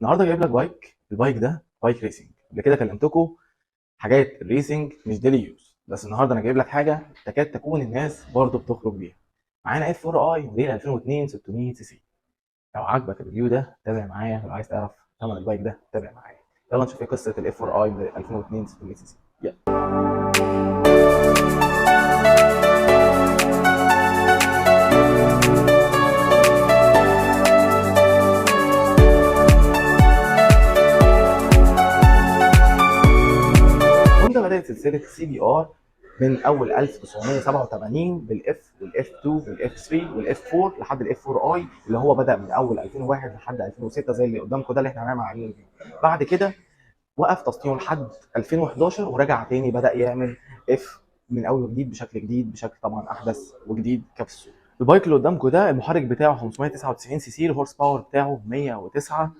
النهارده جايب لك البايك ده بايك ريسنج. قبل كده كلمتكم حاجات الريسنج مش ديلي يوز، بس النهارده انا جايب لك حاجه تكاد تكون الناس برضه بتخرج بيها. معانا اف 4 اي موديل 2002 600 سي سي. لو عجبك الريفيو ده تابع معايا، لو عايز تعرف ثمن البايك ده تابع معايا. يلا نشوف ايه قصه الاف 4 اي موديل 2002 600 سي سي. يلا. هوندا بدأت سلسلة سي بي ار من أول 1987 بالإف والإف 2 والإف 3 والإف 4 لحد الإف 4 اي اللي هو بدأ من أول 2001 لحد 2006 زي اللي قدامكم ده اللي احنا هنعمل عليه ريفيو. بعد كده وقف تصنيعه لحد 2011 ورجع تاني بدأ يعمل اف من اول وجديد بشكل جديد، بشكل طبعا احدث وجديد كبسول. البايك اللي قدامكم ده المحرك بتاعه 599 سي سي، الهورس باور بتاعه 109.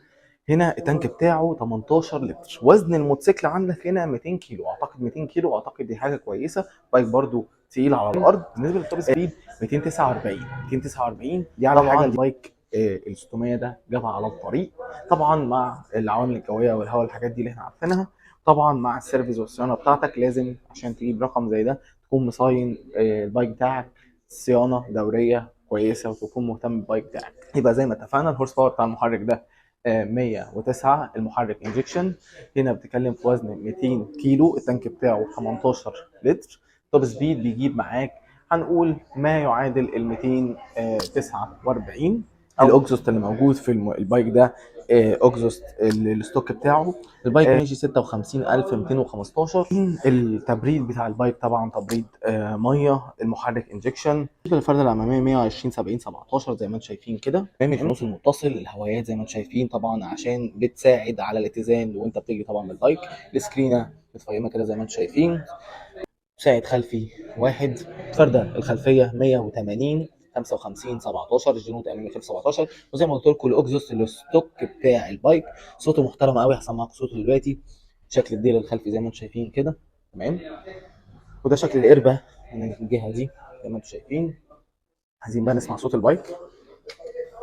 هنا التانك بتاعه 18 لتر. وزن الموتوسيكل عندك هنا 200 كيلو، اعتقد 200 كيلو، اعتقد دي حاجه كويسه. بايك برضو تقيل على الارض. بالنسبه للتوب سبيد 249 دي على حاجه. البايك ال 600 ده جابها على الطريق طبعا مع العوامل الجويه والهواء، الحاجات دي اللي احنا عارفينها. طبعا مع السيرفيس والصيانه بتاعتك لازم عشان تجيب رقم زي ده تكون مصاين البايك بتاعك صيانه دوريه كويسه وتكون مهتم بالبايك بتاعك. يبقى زي ما اتفقنا الهورس باور بتاع المحرك ده 109. المحرك انجكشن. هنا بتتكلم في وزن 200 كيلو، التانك بتاعه 18 لتر. توب سبيد بيجيب معاك هنقول ما يعادل ال 249. الاكزوست اللي موجود في البايك ده اكزوست الستوك بتاعه. البايك ماشي 56215. التبريد بتاع البايك طبعا تبريد ميه. المحرك انجكشن. الفرده الاماميه 120 70 17 زي ما انتم شايفين كده. الفانوس المتصل، الهوايات زي ما انتم شايفين طبعا عشان بتساعد على الاتزان وانت بتجري طبعا بالبايك. السكرينه متفيمه كده زي ما انتم شايفين. مساعد خلفي واحد. الفرده الخلفيه 180 55 17. الجنود امامي 17. وزي ما قلت لكم الاكزوست الستوك بتاع البايك صوته محترم قوي. هسمعكم صوته دلوقتي. شكل الديل الخلفي زي ما انتم شايفين كده تمام. وده شكل القربه من الجهه دي زي ما انتم شايفين. عايزين بقى نسمع صوت البايك.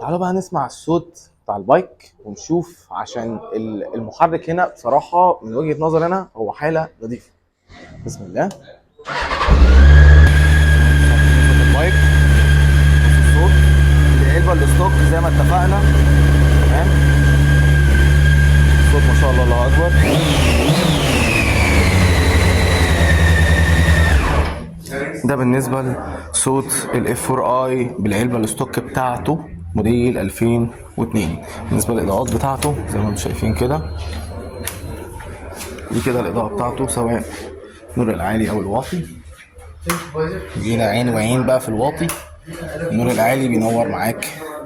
تعالوا بقى نسمع الصوت بتاع البايك ونشوف، عشان المحرك هنا بصراحه من وجهه نظري انا هو حاله نظيفه. بسم الله. البايك الصوت العلبه الستوك زي ما اتفقنا تمام. الصوت ما شاء الله الله اكبر. ده بالنسبه لصوت الاف 4 اي بالعلبه الستوك بتاعته موديل 2002. بالنسبه للاضاءات بتاعته زي ما انتم شايفين كده، دي كده الاضاءه بتاعته سواء النور العالي او الواطي. جينا عين وعين بقى في الواطي، النور العالي بينور معاك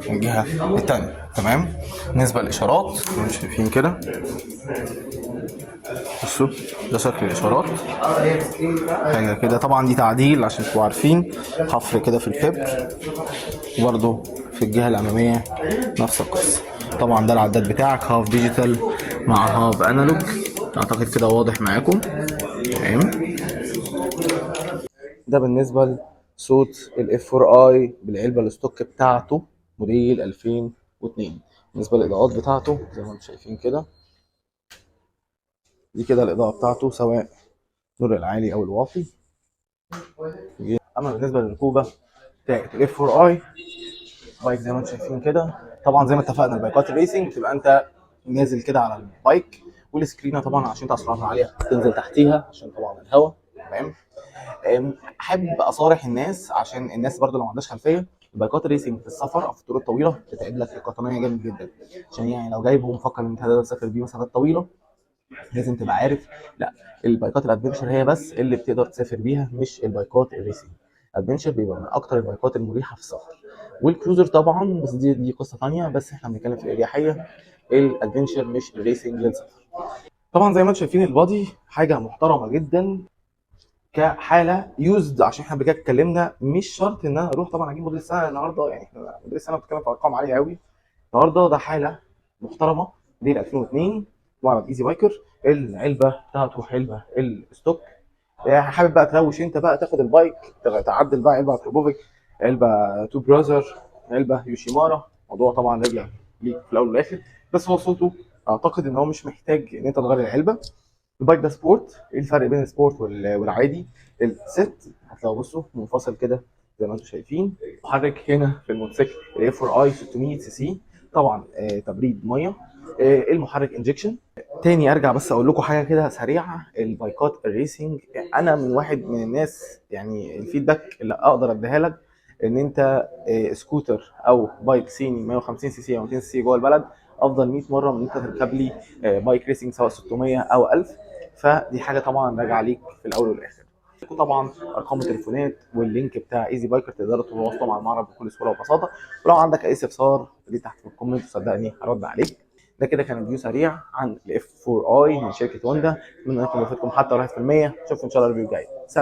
من الجهه الثانيه تمام. بالنسبه للاشارات زي ما انتم شايفين كده، بصوا ده شكل الاشارات حاجه كده. طبعا دي تعديل عشان تبقوا عارفين، حفر كده في الكبر. وبرده في الجهه الاماميه نفس القصه. طبعا ده العداد بتاعك هاف ديجيتال مع هاف انالوج، اعتقد كده واضح معاكم تمام. ده بالنسبه لصوت الاف 4 اي بالعلبه الستوك بتاعته موديل 2002. بالنسبه للاضاءات بتاعته زي ما انتم شايفين كده، دي كده الاضاءه بتاعته سواء النور العالي او الواطي. اما بالنسبه للركوبه بتاعت الاف 4 اي بايك زي ما انتم شايفين كده، طبعا زي ما اتفقنا البايكات الريسنج تبقى انت نازل كده على البايك، والسكرينه طبعا عشان انت سرعتها عاليه تنزل تحتيها عشان طبعا الهواء تمام. احب اصارح الناس عشان الناس برضو لو ما عندهاش خلفيه، البايكات الريسنج في السفر او في الطرق الطويله بتتعب لك القطنيه جامد جدا. عشان يعني لو جايبه ومفكر ان انت هتقدر تسافر بيه مسافات طويله، لازم تبقى عارف لا، البايكات الادفنشر هي بس اللي بتقدر تسافر بيها، مش البايكات الريسنج. الادفنشر بيبقى من اكتر البايكات المريحه في السفر، والكروزر طبعا بس دي قصه ثانيه. بس احنا بنتكلم في الاريحيه، الادفنشر مش الريسنج للسفر. طبعا زي ما انتم شايفين البادي حاجه محترمه جدا كحاله يوزد. عشان احنا قبل كده اتكلمنا مش شرط ان انا اروح طبعا اجيب موديل السنه النهارده، يعني احنا موديل السنه بنتكلم في ارقام عاليه قوي. النهارده ده حاله محترمه موديل 2002 معرض ايزي بايكر. العلبه بتاعته علبه الستوك. يعني حابب بقى تروش انت بقى تاخد البايك تعدل بقى علبه تروبوفيك، علبه براذر، علبه يوشيمارا. موضوع طبعا رجله ليك في الاول والاخر، بس هو صوته اعتقد ان هو مش محتاج ان انت تغير العلبه. البايك ده سبورت. ايه الفرق بين السبورت والعادي؟ الست هتلاقوا بصوا منفصل كده زي ما انتم شايفين. محرك هنا في الموتوسيكل الاف ار اي 600 سي سي، طبعا تبريد ميه. المحرك انجكشن. تاني ارجع بس اقول لكم حاجه كده سريعه، البايكات الريسنج انا من واحد من الناس، يعني الفيدباك اللي اقدر اديها لك ان انت سكوتر او بايك صيني 150 سي سي او 200 سي سي جوه البلد افضل 100 مره من ان انت تركب لي بايك ريسنج سواء 600 او 1000. فدي حاجه طبعا راجعه عليك في الاول والاخر. طبعا ارقام التليفونات واللينك بتاع ايزي بايكر تقدروا تتواصلوا مع المعرض بكل سهوله وبساطه. ولو عندك اي استفسار دي تحت في الكومنت صدقني هرد عليك. ده كده كان ريفيو سريع عن الاف 4 اي من شركه هوندا. اتمنى انكم وفقتكم حتى 1%. اشوفكم ان شاء الله الريفيو الجاي. سلام.